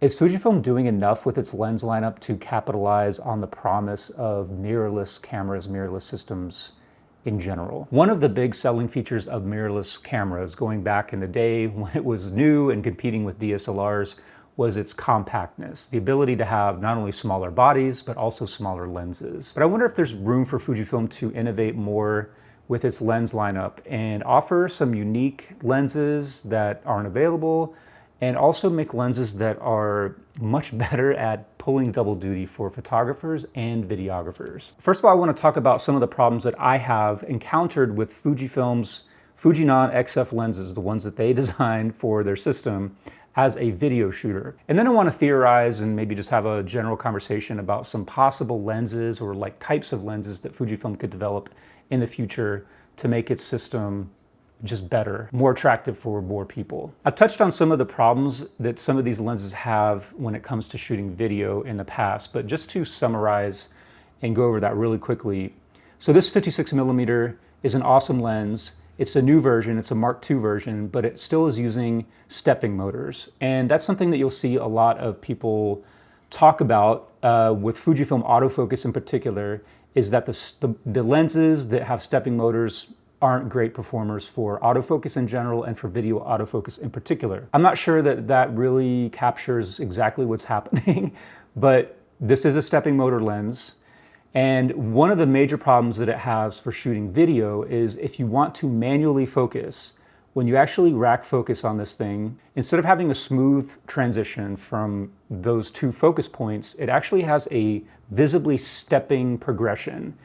Is Fujifilm doing enough with its lens lineup to capitalize on the promise of mirrorless cameras, mirrorless systems in general? One of the big selling features of mirrorless cameras going back in the day when it was new and competing with DSLRs was its compactness, the ability to have not only smaller bodies, but also smaller lenses. But I wonder if there's room for Fujifilm to innovate more with its lens lineup and offer some unique lenses that aren't available, and also make lenses that are much better at pulling double duty for photographers and videographers. First of all, I want to talk about some of the problems that I have encountered with Fujifilm's Fujinon XF lenses, the ones that they designed for their system as a video shooter. And then I want to theorize and maybe just have a general conversation about some possible lenses or like types of lenses that Fujifilm could develop in the future to make its system just better, more attractive for more people. I've touched on some of the problems that some of these lenses have when it comes to shooting video in the past, but just to summarize and go over that really quickly. So this 56mm is an awesome lens. It's a new version, it's a Mark II version, but it still is using stepping motors. And that's something that you'll see a lot of people talk about with Fujifilm autofocus in particular, is that the lenses that have stepping motors aren't great performers for autofocus in general and for video autofocus in particular. I'm not sure that that really captures exactly what's happening, but this is a stepping motor lens. And one of the major problems that it has for shooting video is if you want to manually focus, when you actually rack focus on this thing, instead of having a smooth transition from those two focus points, it actually has a visibly stepping progression,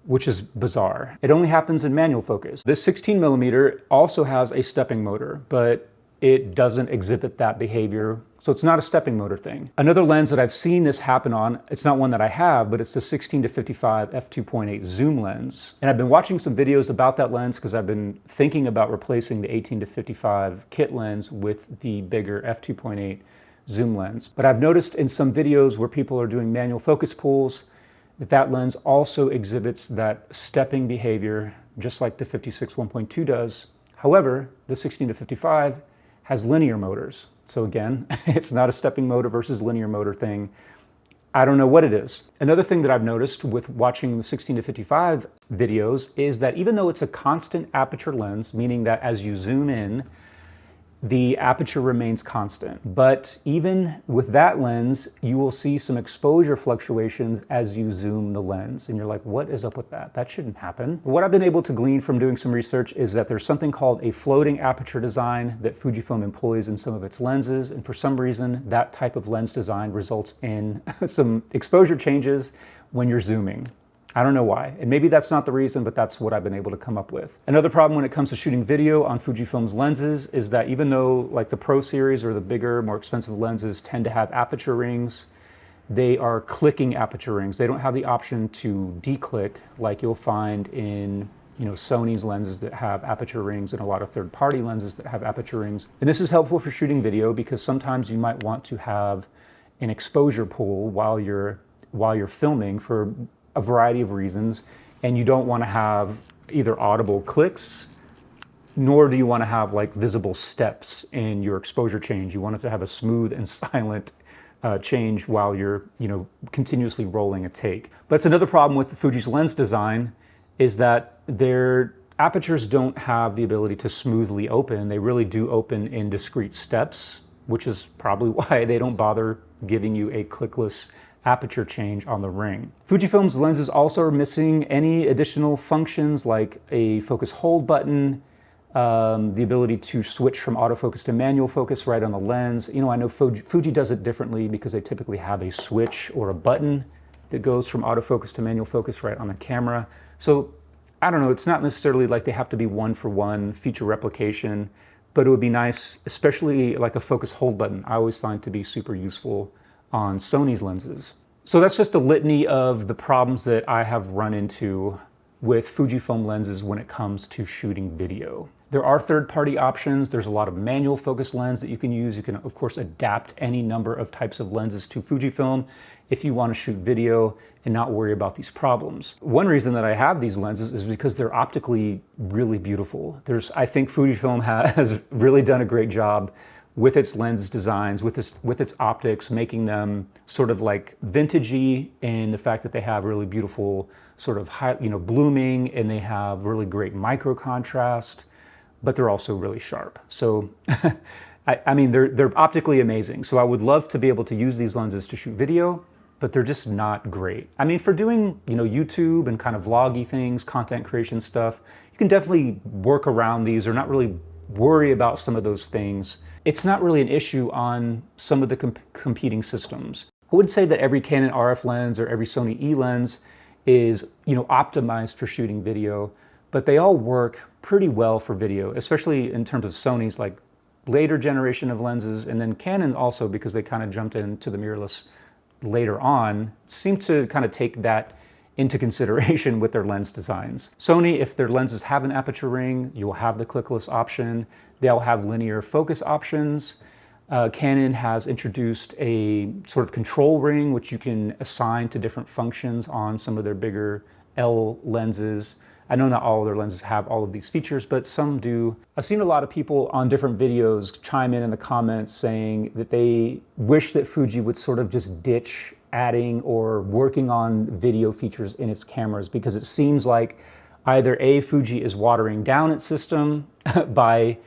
which is bizarre. It only happens in manual focus. This 16mm also has a stepping motor, but it doesn't exhibit that behavior, so it's not a stepping motor thing. Another lens that I've seen this happen on, it's not one that I have, but it's the 16-55 f2.8 zoom lens. And I've been watching some videos about that lens because I've been thinking about replacing the 18-55 kit lens with the bigger f2.8 zoom lens. But I've noticed in some videos where people are doing manual focus pulls, that lens also exhibits that stepping behavior, just like the 56 1.2 does. However, the 16-55 has linear motors. So again, it's not a stepping motor versus linear motor thing. I don't know what it is. Another thing that I've noticed with watching the 16-55 videos is that even though it's a constant aperture lens, meaning that as you zoom in, the aperture remains constant. But even with that lens, you will see some exposure fluctuations as you zoom the lens. And you're like, what is up with that? That shouldn't happen. What I've been able to glean from doing some research is that there's something called a floating aperture design that Fujifilm employs in some of its lenses. And for some reason, that type of lens design results in some exposure changes when you're zooming. I don't know why, and maybe that's not the reason, but that's what I've been able to come up with. Another problem when it comes to shooting video on Fujifilm's lenses is that even though like the Pro series or the bigger, more expensive lenses tend to have aperture rings, they are clicking aperture rings. They don't have the option to declick like you'll find in Sony's lenses that have aperture rings and a lot of third-party lenses that have aperture rings. And this is helpful for shooting video because sometimes you might want to have an exposure pull while you're filming for a variety of reasons, and you don't want to have either audible clicks, nor do you want to have like visible steps in your exposure change. You want it to have a smooth and silent change while you're continuously rolling a take. But it's another problem with the Fuji's lens design is that their apertures don't have the ability to smoothly open. They really do open in discrete steps, which is probably why they don't bother giving you a clickless aperture change on the ring. Fujifilm's lenses also are missing any additional functions like a focus hold button, the ability to switch from autofocus to manual focus right on the lens. I know Fuji does it differently because they typically have a switch or a button that goes from autofocus to manual focus right on the camera. So I don't know, it's not necessarily like they have to be one-for-one feature replication, but it would be nice, especially like a focus hold button, I always find to be super useful on Sony's lenses. So that's just a litany of the problems that I have run into with Fujifilm lenses when it comes to shooting video. There are third-party options. There's a lot of manual focus lens that you can use. You can, of course, adapt any number of types of lenses to Fujifilm if you want to shoot video and not worry about these problems. One reason that I have these lenses is because they're optically really beautiful. I think Fujifilm has really done a great job with its lens designs, with its optics, making them sort of like vintagey in the fact that they have really beautiful sort of high, blooming, and they have really great micro contrast, but they're also really sharp. So I mean, they're optically amazing. So I would love to be able to use these lenses to shoot video, but they're just not great. I mean, for doing, YouTube and kind of vloggy things, content creation stuff, you can definitely work around these or not really worry about some of those things. It's not really an issue on some of the competing systems. I wouldn't say that every Canon RF lens or every Sony E lens is, optimized for shooting video, but they all work pretty well for video, especially in terms of Sony's like later generation of lenses, and then Canon also, because they kind of jumped into the mirrorless later on, seem to kind of take that into consideration with their lens designs. Sony, if their lenses have an aperture ring, you'll have the clickless option. They'll have linear focus options. Canon has introduced a sort of control ring, which you can assign to different functions on some of their bigger L lenses. I know not all of their lenses have all of these features, but some do. I've seen a lot of people on different videos chime in the comments saying that they wish that Fuji would sort of just ditch adding or working on video features in its cameras, because it seems like either A, Fuji is watering down its system by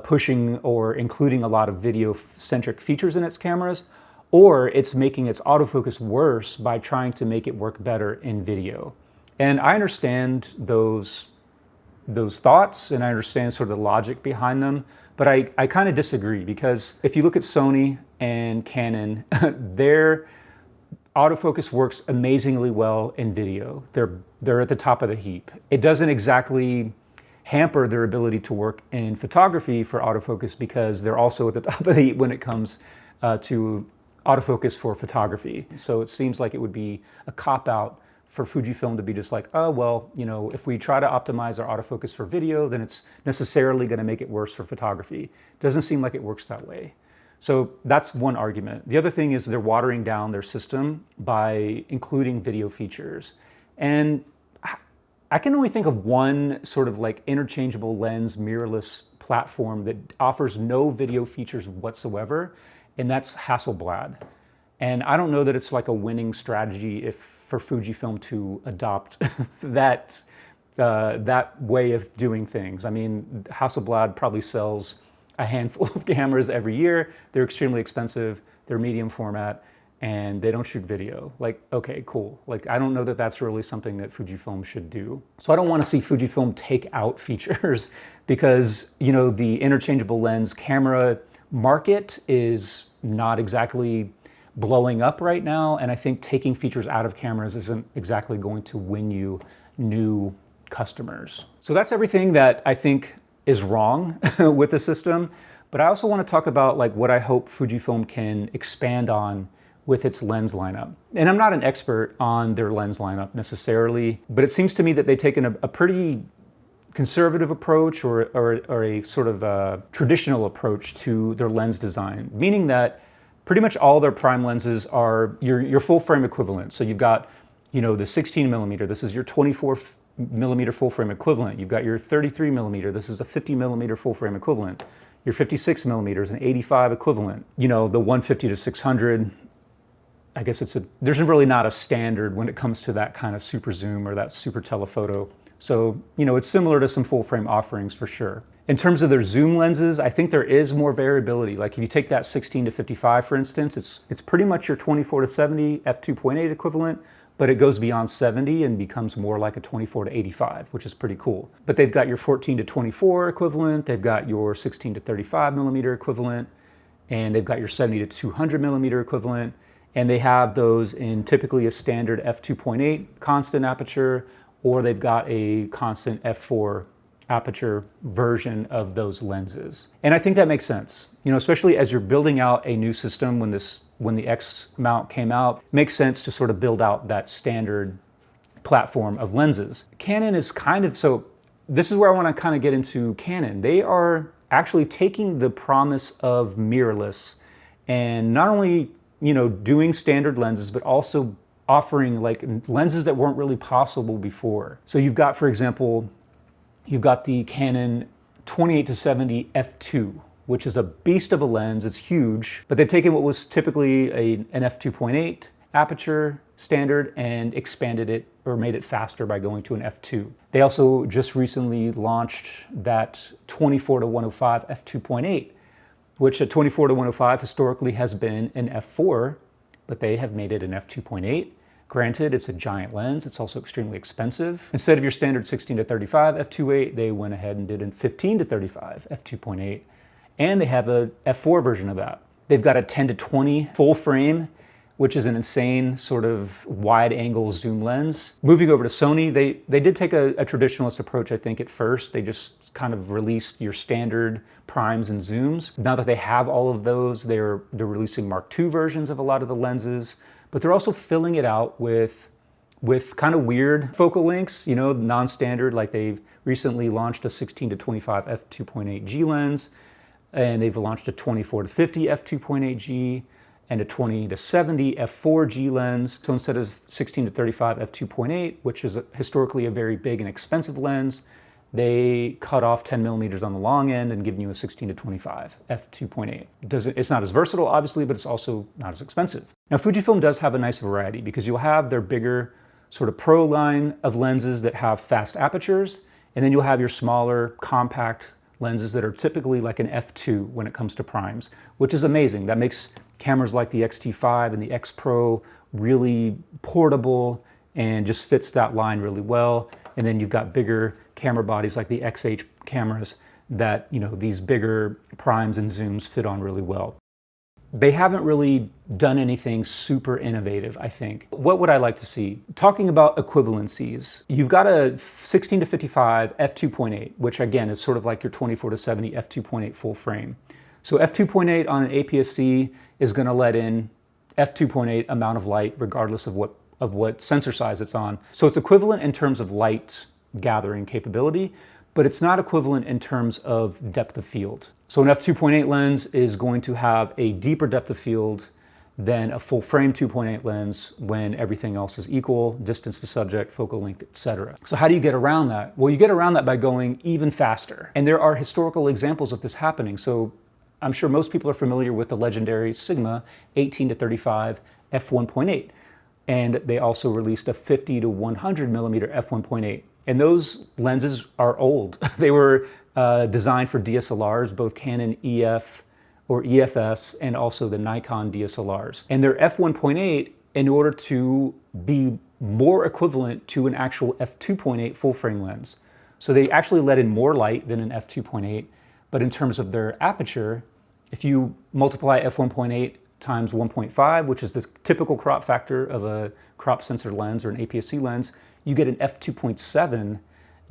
pushing or including a lot of video-centric features in its cameras, or it's making its autofocus worse by trying to make it work better in video. And I understand those thoughts, and I understand sort of the logic behind them, but I kind of disagree, because if you look at Sony and Canon, their autofocus works amazingly well in video. They're at the top of the heap. It doesn't exactly hamper their ability to work in photography for autofocus, because they're also at the top of the heap when it comes to autofocus for photography. So it seems like it would be a cop-out for Fujifilm to be just like, oh, well, if we try to optimize our autofocus for video, then it's necessarily going to make it worse for photography. Doesn't seem like it works that way. So that's one argument. The other thing is they're watering down their system by including video features. And I can only think of one sort of like interchangeable lens mirrorless platform that offers no video features whatsoever, and that's Hasselblad. And I don't know that it's like a winning strategy for Fujifilm to adopt that way of doing things. I mean, Hasselblad probably sells a handful of cameras every year. They're extremely expensive. They're medium format, and they don't shoot video. Like, okay, cool. Like, I don't know that that's really something that Fujifilm should do. So I don't want to see Fujifilm take out features, because, the interchangeable lens camera market is not exactly blowing up right now, and I think taking features out of cameras isn't exactly going to win you new customers. So that's everything that I think is wrong with the system, but I also want to talk about like what I hope Fujifilm can expand on with its lens lineup. And I'm not an expert on their lens lineup necessarily, but it seems to me that they've taken a pretty conservative approach or a sort of a traditional approach to their lens design, meaning that pretty much all their prime lenses are your full frame equivalent. So you've got, the 16 millimeter, this is your 24 millimeter full frame equivalent. You've got your 33 millimeter, this is a 50 millimeter full frame equivalent. Your 56 millimeters, an 85 equivalent. The 150 to 600, I guess there's really not a standard when it comes to that kind of super zoom or that super telephoto. So, it's similar to some full frame offerings for sure. In terms of their zoom lenses, I think there is more variability. Like if you take that 16 to 55, for instance, it's pretty much your 24 to 70 f2.8 equivalent, but it goes beyond 70 and becomes more like a 24 to 85, which is pretty cool. But they've got your 14 to 24 equivalent, they've got your 16 to 35 millimeter equivalent, and they've got your 70 to 200 millimeter equivalent, and they have those in typically a standard f2.8 constant aperture, or they've got a constant f4 aperture version of those lenses. And I think that makes sense, especially as you're building out a new system. When the X mount came out, it makes sense to sort of build out that standard platform of lenses. Canon is so this is where I want to kind of get into Canon. They are actually taking the promise of mirrorless and not only, doing standard lenses, but also offering like lenses that weren't really possible before. So you've got, for example, the Canon 28 to 70 f2, which is a beast of a lens. It's huge, but they've taken what was typically an f2.8 aperture standard and expanded it or made it faster by going to an f2. They also just recently launched that 24-105 f2.8, which at 24-105 historically has been an f4, but they have made it an f2.8. Granted, it's a giant lens. It's also extremely expensive. Instead of your standard 16-35 f2.8, they went ahead and did a 15-35 f2.8, and they have a f4 version of that. They've got a 10-20 full frame, which is an insane sort of wide angle zoom lens. Moving over to Sony, they did take a traditionalist approach, I think, at first. They just kind of released your standard primes and zooms. Now that they have all of those, they're releasing Mark II versions of a lot of the lenses, but they're also filling it out with kind of weird focal lengths, you know, non-standard. Like they've recently launched a 16-25 f2.8G lens, and they've launched a 24-50 f2.8G, and a 20-70 f4G lens. So instead of 16-35 f2.8, which is historically a very big and expensive lens, they cut off 10 millimeters on the long end and give you a 16-25 f2.8. It's not as versatile, obviously, but it's also not as expensive. Now, Fujifilm does have a nice variety because you'll have their bigger sort of pro line of lenses that have fast apertures, and then you'll have your smaller, compact lenses that are typically like an f2 when it comes to primes, which is amazing. That makes cameras like the X-T5 and the X Pro really portable and just fits that line really well. And then you've got bigger camera bodies like the XH cameras that, you know, these bigger primes and zooms fit on really well. They haven't really done anything super innovative, I think. What would I like to see? Talking about equivalencies, you've got a 16-55 f2.8, which again is sort of like your 24-70 f2.8 full frame. So f2.8 on an APS-C is going to let in f2.8 amount of light regardless of what sensor size it's on. So it's equivalent in terms of light gathering capability, but it's not equivalent in terms of depth of field. So an f2.8 lens is going to have a deeper depth of field than a full frame 2.8 lens when everything else is equal, distance to subject, focal length, etc. So how do you get around that? Well, you get around that by going even faster. And there are historical examples of this happening. So I'm sure most people are familiar with the legendary Sigma 18-35 f1.8. And they also released a 50-100 millimeter f1.8. And those lenses are old. They were designed for DSLRs, both Canon EF or EFS and also the Nikon DSLRs. And their f1.8, in order to be more equivalent to an actual f2.8 full frame lens. So they actually let in more light than an f2.8, but in terms of their aperture, if you multiply f1.8 times 1.5, which is the typical crop factor of a crop sensor lens or an APS-C lens, you get an f2.7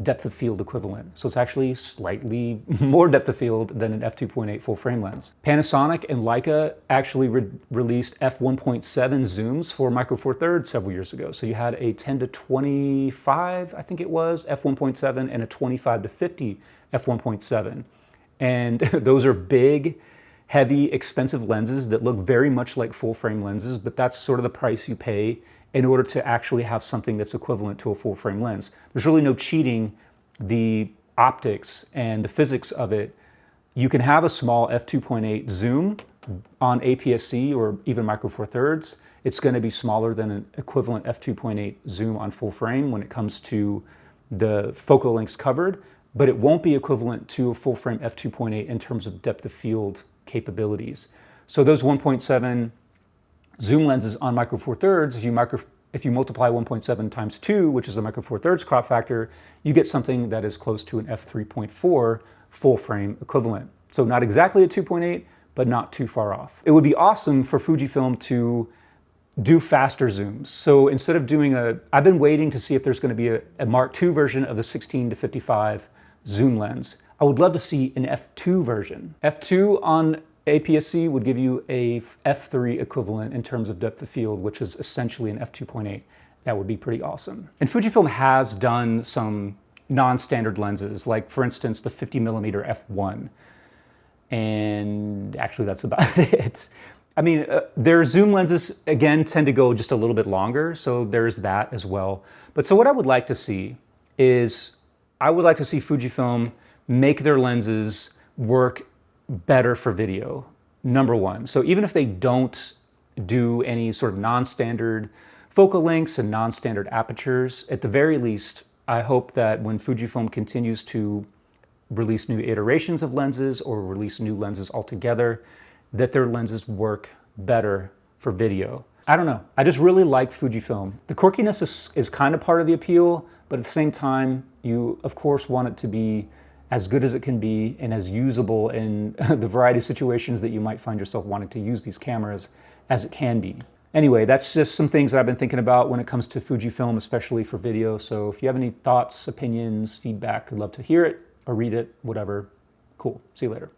depth of field equivalent. So it's actually slightly more depth of field than an f2.8 full frame lens. Panasonic and Leica actually released f1.7 zooms for Micro Four Thirds several years ago. So you had a 10-25, I think it was, f1.7 and a 25-50 f1.7. And those are big, heavy, expensive lenses that look very much like full frame lenses, but that's sort of the price you pay in order to actually have something that's equivalent to a full frame lens. There's really no cheating the optics and the physics of it. You can have a small f2.8 zoom on APS-C or even Micro Four Thirds. It's going to be smaller than an equivalent f2.8 zoom on full frame when it comes to the focal lengths covered, but it won't be equivalent to a full frame f2.8 in terms of depth of field capabilities. So those 1.7 zoom lenses on Micro Four Thirds, if you multiply 1.7 times 2, which is the Micro Four Thirds crop factor, you get something that is close to an f3.4 full frame equivalent. So not exactly a 2.8, but not too far off. It would be awesome for Fujifilm to do faster zooms. So instead of doing I've been waiting to see if there's going to be a Mark II version of the 16-55 zoom lens. I would love to see an f2 version. f2 on APS-C would give you a f3 equivalent in terms of depth of field, which is essentially an f2.8. That would be pretty awesome. And Fujifilm has done some non-standard lenses, like for instance, the 50mm f1. And actually that's about it. I mean, their zoom lenses, again, tend to go just a little bit longer, so there's that as well. But so what I would like to see is, I would like to see Fujifilm make their lenses work better for video, number one. So even if they don't do any sort of non-standard focal lengths and non-standard apertures, at the very least, I hope that when Fujifilm continues to release new iterations of lenses or release new lenses altogether, that their lenses work better for video. I don't know. I just really like Fujifilm. The quirkiness is kind of part of the appeal, but at the same time, you of course want it to be as good as it can be and as usable in the variety of situations that you might find yourself wanting to use these cameras as it can be. Anyway, that's just some things that I've been thinking about when it comes to Fujifilm, especially for video. So if you have any thoughts, opinions, feedback, I'd love to hear it or read it, whatever. Cool. See you later.